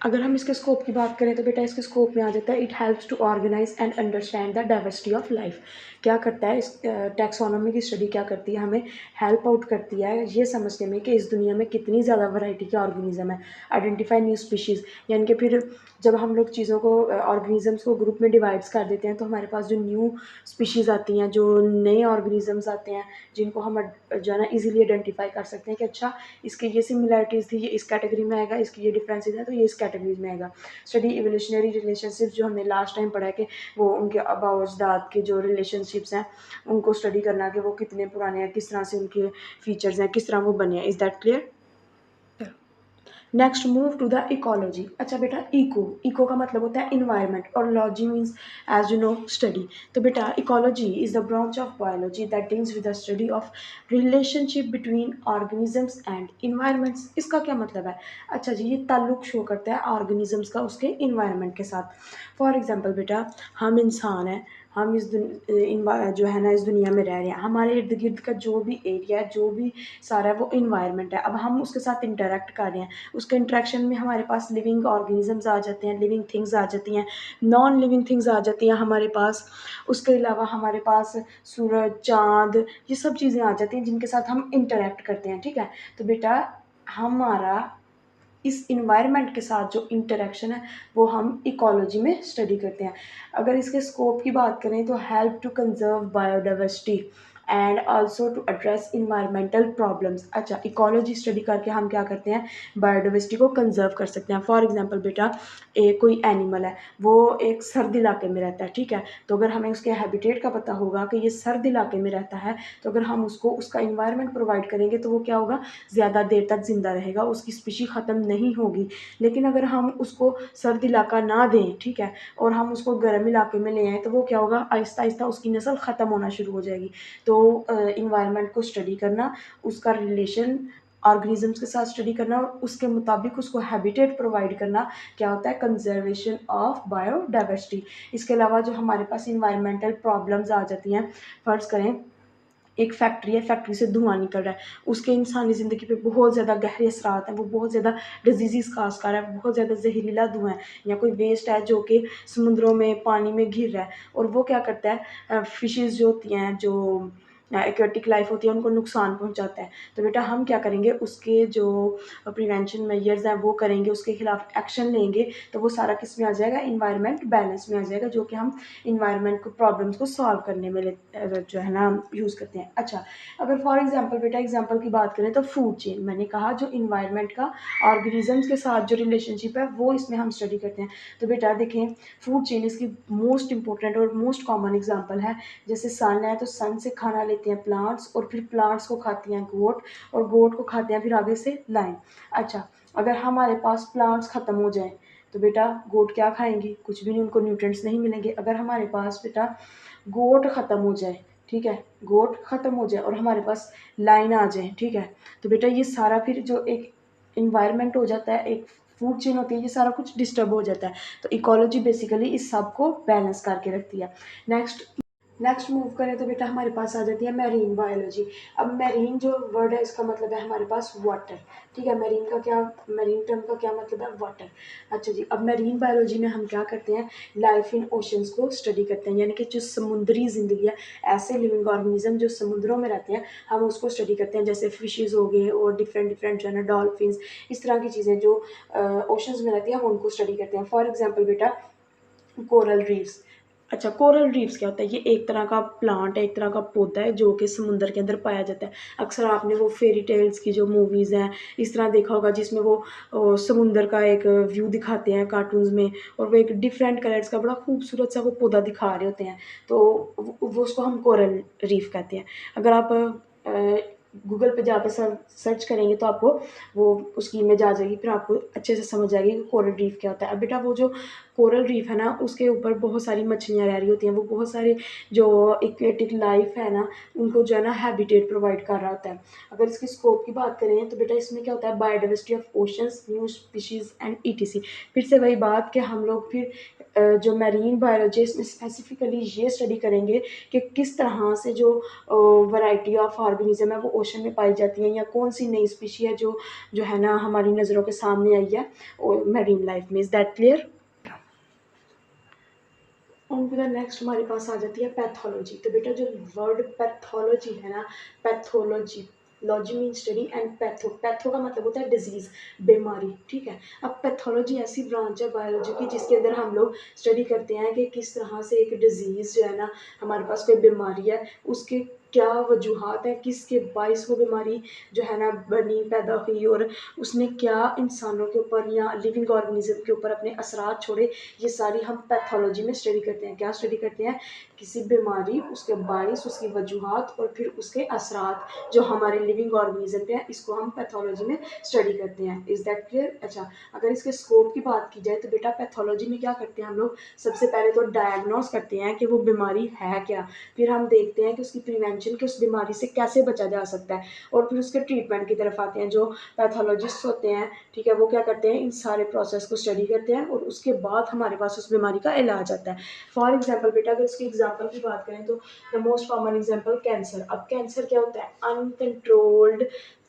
अगर हम इसके स्कोप की बात करें तो बेटा, इसके स्कोप में आ जाता है, it helps to organise and understand the diversity of life. क्या करता है, इस टैक्सोनॉमी की स्टडी क्या करती है, हमें हेल्प आउट करती है ये समझने में कि इस दुनिया में कितनी ज़्यादा वैरायटी के ऑर्गेनिज्म है। आइडेंटिफाई न्यू स्पीशीज़, यानी कि फिर जब हम लोग चीज़ों को, ऑर्गेनिजम्स को ग्रुप में डिवाइड्स कर देते हैं, तो हमारे पास जो न्यू स्पीशीज़ आती हैं, जो नए ऑर्गेनिजम्स आते हैं, जिनको हम जो है ना ईजिली आइडेंटिफाई कर सकते हैं कि अच्छा इसकी ये सिमिलैरिटीज़ थी, ये इस कैटेगरी में आएगा, इसकी ये डिफरेंसेस है तो ये इस कैटेगरीज में आएगा। स्टडी इवोल्यूशनरी रिलेशनशिप, जो हमने लास्ट टाइम पढ़ा है कि वो उनके आबा अजदाद के जो रिलेशनशिप्स हैं उनको स्टडी करना कि वो कितने पुराने हैं, किस तरह से उनके फीचर्स हैं, किस तरह वो बने हैं। Is that clear. Next move to the ecology. अच्छा बेटा, इको इको का मतलब होता है इन्वायरमेंट और logy means as you know study. तो बेटा ecology is the branch of biology that deals with the study of relationship between organisms and environments. इसका क्या मतलब है? अच्छा जी, ये ताल्लुक शो करता है ऑर्गेनिजम्स का उसके इन्वायरमेंट के साथ। फॉर एग्जाम्पल बेटा, हम इंसान हैं, हम जो है ना इस दुनिया में रह रहे हैं, हमारे इर्द गिर्द का जो भी एरिया है, जो भी सारा है, वो इन्वायरमेंट है। अब हम उसके साथ इंटरेक्ट कर रहे हैं, उसके इंटरेक्शन में हमारे पास लिविंग ऑर्गेनिजम्स आ जाते हैं, लिविंग थिंग्स आ जाती हैं, नॉन लिविंग थिंग्स आ जाती हैं हमारे पास। उसके अलावा हमारे पास सूरज, चाँद, ये सब चीज़ें आ जाती हैं जिनके साथ हम इंटरेक्ट करते हैं। ठीक है, तो बेटा हमारा इस इन्वायरमेंट के साथ जो इंटरेक्शन है वो हम इकोलॉजी में स्टडी करते हैं। अगर इसके स्कोप की बात करें तो help to conserve biodiversity and also to address environmental problems. अच्छा, इकोलॉजी स्टडी करके हम क्या करते हैं? बायोडाइवर्सिटी को कंजर्व कर सकते हैं। फॉर एग्जांपल बेटा, एक कोई एनिमल है, वो एक सर्द इलाके में रहता है। ठीक है, तो अगर हमें उसके हैबिटेट का पता होगा कि ये सर्द इलाके में रहता है, तो अगर हम उसको उसका इन्वायरमेंट प्रोवाइड करेंगे तो वो क्या होगा? ज़्यादा देर तक ज़िंदा रहेगा, उसकी स्पीशी ख़त्म नहीं होगी। लेकिन अगर हम उसको सर्द इलाका ना दें, ठीक है, और हम उसको गर्म इलाके में ले आएँ, तो वो क्या होगा? आहिस्ता आहिस्ता उसकी नस्ल ख़त्म होना शुरू हो जाएगी। तो इन्वायरमेंट को स्टडी करना, उसका रिलेशन ऑर्गेनिजम्स के साथ स्टडी करना और उसके मुताबिक उसको हैबिटेट प्रोवाइड करना, क्या होता है? Conservation of biodiversity. इसके अलावा जो हमारे पास इन्वायरमेंटल प्रॉब्लम्स आ जाती हैं, फ़र्ज़ करें एक फैक्ट्री है, फैक्ट्री से धुआं निकल रहा है, उसके इंसानी ज़िंदगी पे बहुत ज़्यादा गहरे असरात हैं, वो बहुत ज़्यादा डिजीज़ का शिकार है, बहुत ज़्यादा जहरीला धुआं है, या कोई वेस्ट है जो कि समुद्रों में, पानी में घिर रहा है, और वो क्या करता है? फिशेज़ जो होती हैं, जो एक्वेटिक लाइफ होती है, उनको नुकसान पहुंचाता है। तो बेटा हम क्या करेंगे? उसके जो प्रिवेंशन मेजर्स हैं वो करेंगे, उसके खिलाफ एक्शन लेंगे, तो वो सारा किस में आ जाएगा? इन्वायरमेंट बैलेंस में आ जाएगा, जो कि हम इन्वायरमेंट को प्रॉब्लम्स को सॉल्व करने में जो है ना यूज़ करते हैं। अच्छा, अगर फॉर एग्जांपल बेटा एग्जांपल की बात करें तो फूड चेन, मैंने कहा जो इन्वायरमेंट का ऑर्गेनिजम्स के साथ जो रिलेशनशिप है वो इसमें हम स्टडी करते हैं। तो बेटा देखें, फूड चेन इसकी मोस्ट इंपॉर्टेंट और मोस्ट कॉमन एग्जांपल है। जैसे सन है, तो सन से खाना लेते हैं प्लांट्स, और फिर प्लांट्स को खाती हैं गोट, और गोट को खाते हैं फिर आगे से लाइन। अच्छा, अगर हमारे पास प्लांट्स ख़त्म हो जाएं, तो बेटा गोट क्या खाएंगी? कुछ भी नहीं, उनको न्यूट्रिएंट्स नहीं मिलेंगे। अगर हमारे पास बेटा गोट ख़त्म हो जाए, ठीक है, गोट ख़त्म हो जाए और हमारे पास लाइन आ जाए, ठीक है, तो बेटा ये सारा फिर जो एक इन्वायरमेंट हो जाता है, एक फूड चेन होती है, ये सारा कुछ डिस्टर्ब हो जाता है। तो इकोलॉजी बेसिकली इस सब को बैलेंस करके रखती है। नेक्स्ट मूव करें तो बेटा हमारे पास आ जाती है मैरीन बायोलॉजी। अब मैरीन जो वर्ड है इसका मतलब है हमारे पास वाटर। ठीक है, मैरीन टर्म का क्या मतलब है? वाटर। अच्छा जी, अब मैरीन बायोलॉजी में हम क्या करते हैं? लाइफ इन ओशंस को स्टडी करते हैं, यानी कि जो समुद्री ज़िंदगी है, ऐसे लिविंग ऑर्गेनिज्म जो समुद्रों में रहते हैं, हम उसको स्टडी करते हैं। जैसे फिशेज़ हो गए और डिफरेंट डिफरेंट जो है ना डॉल्फिन्स, इस तरह की चीज़ें जो ओशंस में रहती हैं, हम उनको स्टडी करते हैं। फॉर एग्जाम्पल बेटा कोरल रीफ्स। अच्छा, कोरल रीफ्स क्या होता है? ये एक तरह का प्लांट है, एक तरह का पौधा है जो कि समुद्र के अंदर पाया जाता है। अक्सर आपने वो फेरी टेल्स की जो मूवीज़ हैं इस तरह देखा होगा, जिसमें वो समुद्र का एक व्यू दिखाते हैं कार्टून्स में, और वो एक डिफरेंट कलर्स का बड़ा खूबसूरत सा वो पौधा दिखा रहे होते हैं, तो वो उसको हम कोरल रीफ कहते हैं। अगर आप गूगल पे जाकर सर्च करेंगे तो आपको वो उसकी इमेज आ जाएगी, फिर आपको अच्छे से समझ आएगी कि कोरल रीफ क्या होता है। अब बेटा वो जो कोरल रीफ है ना, उसके ऊपर बहुत सारी मछलियाँ रह रही होती हैं, वो बहुत सारे जो एक्वेटिक लाइफ है ना, उनको जो है ना हैबिटेट प्रोवाइड कर रहा होता है। अगर इसकी स्कोप की बात करें तो बेटा इसमें क्या होता है? Biodiversity of oceans, new species and etc. फिर से वही बात कि हम लोग फिर जो मैरीन बायोलॉजी इसमें स्पेसिफिकली ये स्टडी करेंगे कि किस तरह से जो वैरायटी ऑफ ऑर्गेनिज्म है वो ओशन में पाई जाती हैं, या कौन सी नई स्पीशी है जो है ना हमारी नज़रों के सामने आई है मैरीन लाइफ में। Is that clear? On to the next हमारे पास आ जाती है पैथोलॉजी। तो बेटा जो वर्ड पैथोलॉजी है ना, pathology, logy mean study and patho का मतलब होता है डिजीज, बीमारी। ठीक है, अब पैथोलॉजी ऐसी ब्रांच है बायोलॉजी की जिसके अंदर हम लोग स्टडी करते हैं कि किस तरह से एक डिजीज जो है ना, हमारे पास कोई बीमारी है, उसके क्या वजूहात हैं, किसके बाइस वो बीमारी जो है ना बनी, पैदा हुई, और उसने क्या इंसानों के ऊपर या लिविंग ऑर्गेनिज्म के ऊपर अपने असरात छोड़े। ये सारी हम पैथोलॉजी में स्टडी करते हैं। क्या स्टडी करते हैं? किसी बीमारी, उसके बायस, उसकी वजूहात और फिर उसके असरात जो हमारे लिविंग ऑर्गेनिज्म पे हैं, इसको हम पैथोलॉजी में स्टडी करते हैं। Is that clear? अच्छा, अगर इसके स्कोप की बात की जाए तो बेटा पैथोलॉजी में क्या करते हैं हम लोग, सबसे पहले तो डायग्नोस करते हैं कि वो बीमारी है क्या, फिर हम देखते हैं कि उसकी प्रिवेंशन, कि उस बीमारी से कैसे बचा जा सकता है, और फिर उसके ट्रीटमेंट की तरफ आते हैं। जो पैथोलॉजिस्ट होते हैं, ठीक है, वो क्या करते हैं, इन सारे प्रोसेस को स्टडी करते हैं और उसके बाद हमारे पास उस बीमारी का इलाज आता है। फॉर एग्जाम्पल बेटा, अगर इसके एग्जाम्पल की बात करें तो the most common example cancer. अब कैंसर क्या होता है, अनकंट्रोल्ड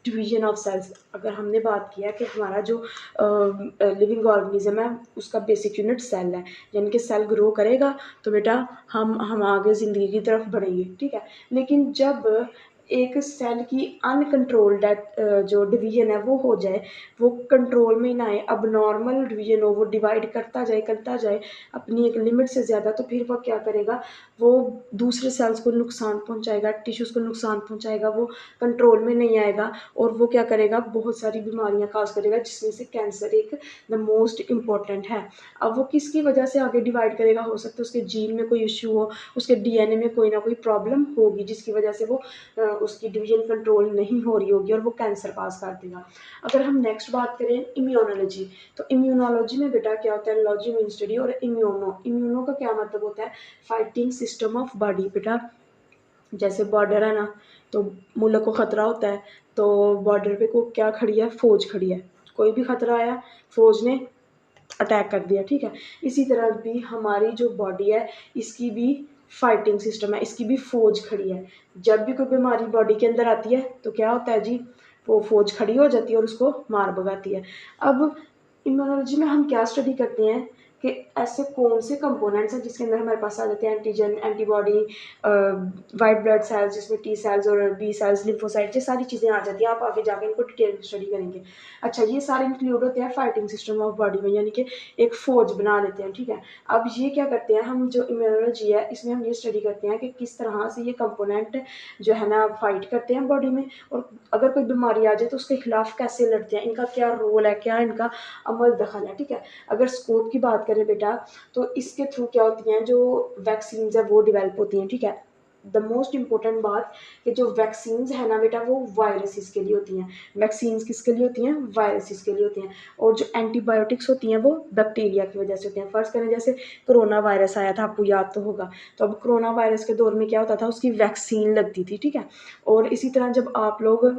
डिवीजन ऑफ सेल्स। अगर हमने बात किया कि हमारा जो लिविंग ऑर्गेनिज्म है उसका बेसिक यूनिट सेल है, यानी कि सेल ग्रो करेगा तो बेटा हम आगे ज़िंदगी की तरफ बढ़ेंगे, ठीक है। लेकिन जब एक सेल की अनकंट्रोल्ड जो डिवीजन है वो हो जाए, वो कंट्रोल में ना आए, अब नॉर्मल डिवीजन हो, वो डिवाइड करता जाए अपनी एक लिमिट से ज़्यादा, तो फिर वो क्या करेगा, वो दूसरे सेल्स को नुकसान पहुंचाएगा, टिश्यूज़ को नुकसान पहुंचाएगा, वो कंट्रोल में नहीं आएगा और वो क्या करेगा, बहुत सारी बीमारियां काज करेगा, जिसमें से कैंसर एक द मोस्ट इम्पॉर्टेंट है। अब वो किसकी वजह से आगे डिवाइड करेगा, हो सकता है उसके जीन में कोई इश्यू हो, उसके डीएनए में कोई ना कोई प्रॉब्लम होगी जिसकी वजह से वो उसकी डिवीजन कंट्रोल नहीं हो रही होगी और वो कैंसर पास कर देगा। अगर हम नेक्स्ट बात करें इम्यूनोलॉजी, तो इम्यूनोलॉजी में बेटा क्या होता है, लॉजी मीन स्टडी, और इम्यूनो का क्या मतलब होता है, फाइटिंग सिस्टम ऑफ बॉडी। बेटा जैसे बॉर्डर है ना, तो मुल्क को ख़तरा होता है, तो बॉर्डर पे को क्या खड़ी है, फौज खड़ी है, कोई भी ख़तरा आया फौज ने अटैक कर दिया, ठीक है। इसी तरह भी हमारी जो बॉडी है इसकी भी फाइटिंग सिस्टम है, इसकी भी फौज खड़ी है। जब भी कोई बीमारी बॉडी के अंदर आती है तो क्या होता है जी, वो फौज खड़ी हो जाती है और उसको मार भगाती है। अब इम्यूनोलॉजी में हम क्या स्टडी करते हैं कि ऐसे कौन से कंपोनेंट्स हैं जिसके अंदर हमारे पास आ जाते हैं antigen, antibody, white blood cells जिसमें टी सेल्स और बी सेल्स, लिम्फोसाइट, ये सारी चीज़ें आ जाती हैं। आप आगे जाके इनको डिटेल में स्टडी करेंगे। अच्छा, ये सारे इंक्लूड होते हैं फाइटिंग सिस्टम ऑफ बॉडी में, यानी कि एक फौज बना देते हैं, ठीक है। अब ये क्या करते हैं, हम जो इम्यूनोलॉजी है इसमें हम ये स्टडी करते हैं कि किस तरह से ये कंपोनेंट जो है ना फाइट करते हैं बॉडी में, और अगर कोई बीमारी आ जाए तो उसके खिलाफ कैसे लड़ते हैं, इनका क्या रोल है, क्या इनका अमल दखल है, ठीक है। अगर स्कोप की बात करें बेटा, तो इसके थ्रू क्या होती हैं, जो वैक्सीन है वो डिवेल्प होती हैं, ठीक है। द मोस्ट इंपॉर्टेंट बात कि जो वैक्सीन्स है ना बेटा, वो वायरसेस के लिए होती हैं। वैक्सीन्स किसके लिए होती हैं, वायरसेस के लिए होती हैं। और जो एंटीबायोटिक्स होती हैं वो बैक्टीरिया की वजह से होती हैं। फर्स्ट करें, जैसे कोरोना वायरस आया था, आपको याद तो होगा, तो अब कोरोना वायरस के दौर में क्या होता था, उसकी वैक्सीन लगती थी, ठीक है। और इसी तरह जब आप लोग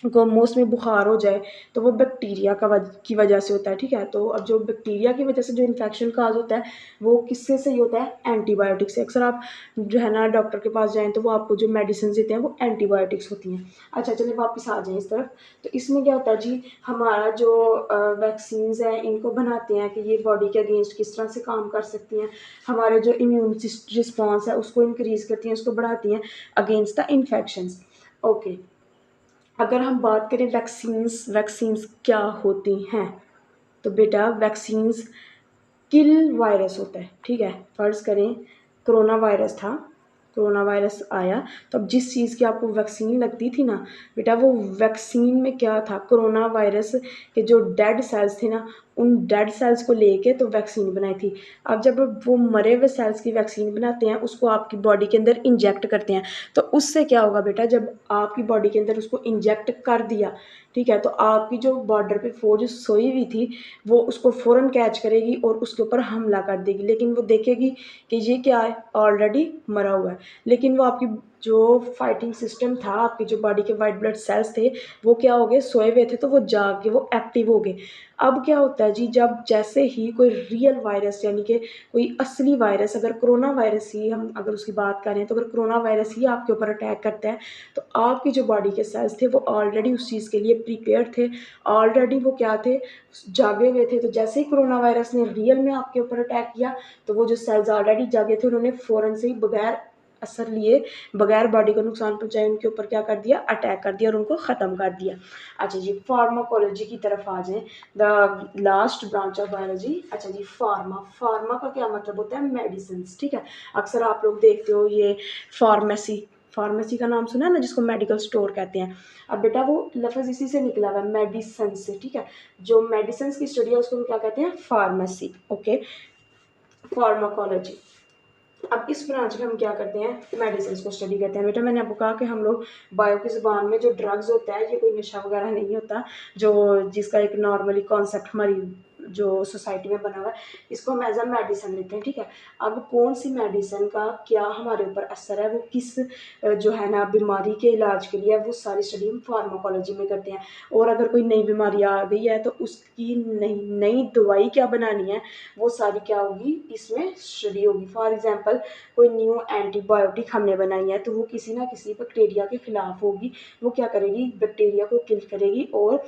को मौसमी बुखार हो जाए तो वो बैक्टीरिया की वजह से होता है, ठीक है। तो अब जो बैक्टीरिया की वजह से जो इन्फेक्शन काज होता है वो किससे सही होता है, एंटीबायोटिक से। अक्सर आप जो है ना डॉक्टर के पास जाएं तो वो आपको जो मेडिसिन देते हैं वो एंटीबायोटिक्स होती हैं। अच्छा चलिए वापस आ जाएं इस तरफ। तो इसमें क्या होता है जी, हमारा जो वैक्सीन्स हैं इनको बनाते हैं कि ये बॉडी के अगेंस्ट किस तरह से काम कर सकती हैं, हमारे जो इम्यून रिस्पॉन्स है उसको इंक्रीज करती हैं, उसको बढ़ाती हैं अगेंस्ट द इन्फेक्शंस। ओके, अगर हम बात करें वैक्सीन्स क्या होती हैं, तो बेटा वैक्सीन्स किल वायरस होता है, ठीक है। फर्ज करें कोरोना वायरस था, कोरोना वायरस आया, तो अब जिस चीज़ की आपको वैक्सीन लगती थी ना बेटा, वो वैक्सीन में क्या था, कोरोना वायरस के जो डेड सेल्स थे ना, उन डेड सेल्स को लेके तो वैक्सीन बनाई थी। अब जब वो मरे हुए सेल्स की वैक्सीन बनाते हैं, उसको आपकी बॉडी के अंदर इंजेक्ट करते हैं, तो उससे क्या होगा बेटा, जब आपकी बॉडी के अंदर उसको इंजेक्ट कर दिया, ठीक है, तो आपकी जो बॉर्डर पे फौज सोई हुई थी वो उसको फ़ौरन कैच करेगी और उसके ऊपर हमला कर देगी। लेकिन वो देखेगी कि ये क्या है, ऑलरेडी मरा हुआ है, लेकिन वो आपकी जो फाइटिंग सिस्टम था, आपकी जो बॉडी के वाइट ब्लड सेल्स थे वो क्या हो गए, सोए हुए थे, तो वो जाग के वो एक्टिव हो गए। अब क्या होता है जी, जब जैसे ही कोई रियल वायरस यानी कि कोई असली वायरस, अगर कोरोना वायरस ही हम अगर उसकी बात करें, तो अगर कोरोना वायरस ही आपके ऊपर अटैक करता है तो आपकी जो बॉडी के सेल्स थे वो ऑलरेडी उस चीज़ के लिए प्रिपेयर थे, ऑलरेडी वो क्या थे, जागे हुए थे। तो जैसे ही कोरोना वायरस ने रियल में आपके ऊपर अटैक किया तो वो जो सेल्स ऑलरेडी जागे थे उन्होंने फ़ौरन से ही बगैर असर लिए, बगैर बॉडी को नुकसान पहुंचाए, उनके ऊपर क्या कर दिया, अटैक कर दिया और उनको ख़त्म कर दिया। अच्छा जी, फार्माकोलॉजी की तरफ आ जाएं, the last branch of biology. अच्छा जी, फार्मा का क्या मतलब होता है, मेडिसिन, ठीक है। अक्सर आप लोग देखते हो ये फार्मेसी का नाम सुना है ना, जिसको मेडिकल स्टोर कहते हैं। अब बेटा वो लफ्ज़ इसी से निकला हुआ है, मेडिसिन से, ठीक है। जो मेडिसिन की स्टडी है उसको क्या कहते हैं, फार्मेसी। Okay, pharmacology. अब इस ब्रांच में हम क्या करते हैं, मेडिसिन को स्टडी करते हैं। बेटा मैंने आपको कहा कि हम लोग बायो की ज़ुबान में जो ड्रग्स होता है ये कोई नशा वगैरह नहीं होता, जो जिसका एक नॉर्मली कॉन्सेप्ट हमारी जो सोसाइटी में बना हुआ है, इसको हम एज अ मेडिसिन लेते हैं, ठीक है। अब कौन सी मेडिसिन का क्या हमारे ऊपर असर है, वो किस जो है ना बीमारी के इलाज के लिए है, वो सारी स्टडी हम फार्माकोलॉजी में करते हैं। और अगर कोई नई बीमारी आ गई है तो उसकी नई नई दवाई क्या बनानी है, वो सारी क्या होगी, इसमें स्टडी होगी। फॉर एग्जांपल कोई न्यू एंटीबायोटिक हमने बनाई है तो वो किसी ना किसी बैक्टीरिया के खिलाफ होगी, वो क्या करेगी, बैक्टीरिया को किल करेगी और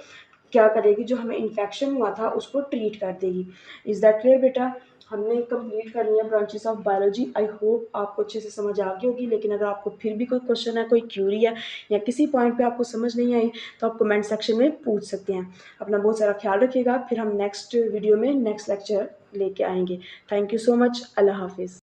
क्या करेगी, जो हमें इन्फेक्शन हुआ था उसको ट्रीट कर देगी। इज़ दैट क्लियर बेटा? हमने कंप्लीट कर लिया branches of biology. I hope आपको अच्छे से समझ आ गई होगी, लेकिन अगर आपको फिर भी कोई क्वेश्चन है, कोई क्यूरी है या किसी पॉइंट पे आपको समझ नहीं आई तो आप कमेंट सेक्शन में पूछ सकते हैं। अपना बहुत सारा ख्याल रखिएगा, फिर हम नेक्स्ट वीडियो में नेक्स्ट लेक्चर लेके आएंगे। Thank you so much. अल्लाह हाफिज़।